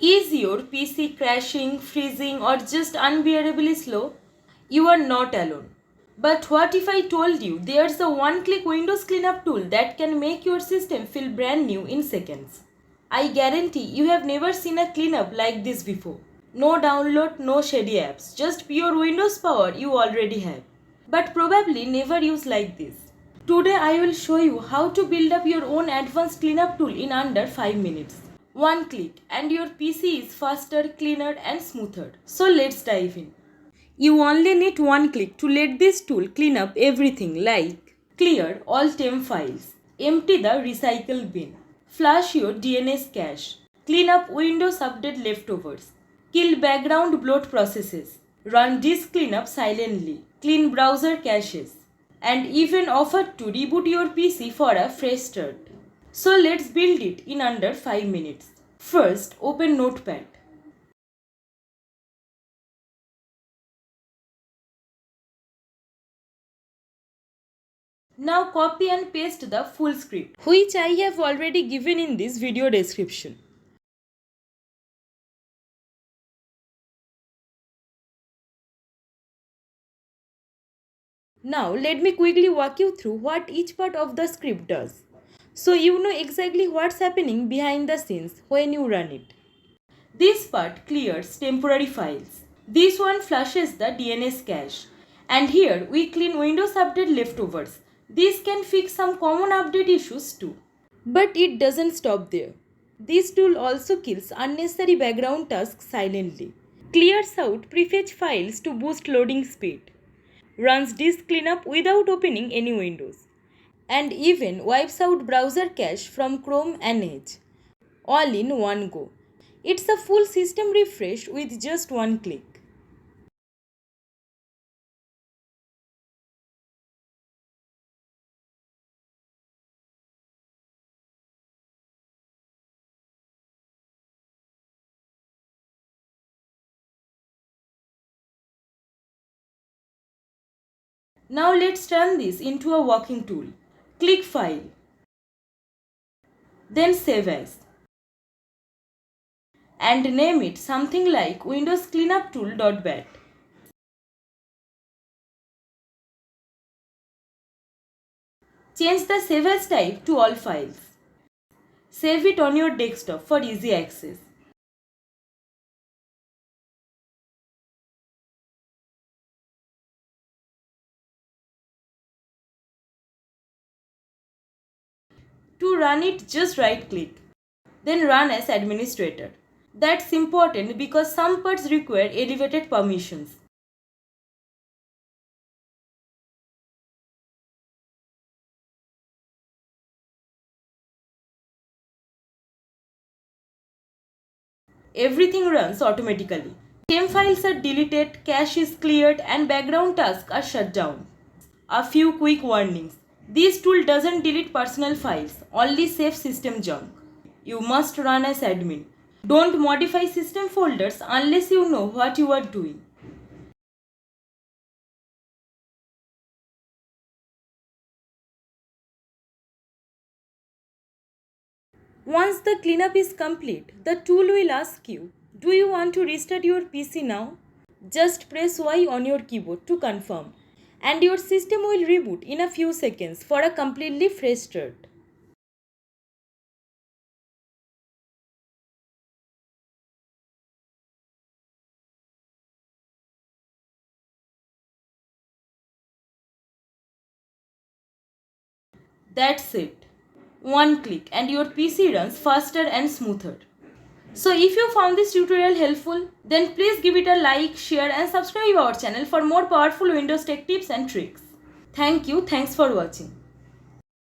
Is your PC crashing, freezing, or just unbearably slow? You are not alone. But what if I told you there's a one-click Windows cleanup tool that can make your system feel brand new in seconds? I guarantee you have never seen a cleanup like this before. No download, no shady apps, just pure Windows power you already have. But probably never used like this. Today I will show you how to build up your own advanced cleanup tool in under 5 minutes. One click and your PC is faster, cleaner and smoother. So let's dive in. You only need one click to let this tool clean up everything like clear all temp files, empty the recycle bin, flush your DNS cache, clean up Windows Update leftovers, kill background bloat processes, run disk cleanup silently, clean browser caches, and even offer to reboot your PC for a fresh start. So let's build it in under 5 minutes. First, open Notepad. Now copy and paste the full script, which I have already given in this video description. Now let me quickly walk you through what each part of the script does, so you know exactly what's happening behind the scenes when you run it. This part clears temporary files. This one flushes the DNS cache. And here we clean Windows Update leftovers. This can fix some common update issues too. But it doesn't stop there. This tool also kills unnecessary background tasks silently, clears out prefetch files to boost loading speed, runs disk cleanup without opening any windows, and even wipes out browser cache from Chrome and Edge, all in one go. It's a full system refresh with just one click. Now let's turn this into a working tool. Click File, then Save As, and name it something like Windows Cleanup Tool.bat. Change the Save As type to All Files. Save it on your desktop for easy access. To run it, just right click, then run as administrator. That's important because some parts require elevated permissions. Everything runs automatically. Temp files are deleted, cache is cleared, and background tasks are shut down. A few quick warnings. This tool doesn't delete personal files, only save system junk. You must run as admin. Don't modify system folders unless you know what you are doing. Once the cleanup is complete, the tool will ask you, do you want to restart your PC now? Just press Y on your keyboard to confirm, and your system will reboot in a few seconds for a completely fresh start. That's it. One click and your PC runs faster and smoother. So if you found this tutorial helpful, then please give it a like, share and subscribe our channel for more powerful Windows tech tips and tricks. Thank you. Thanks for watching.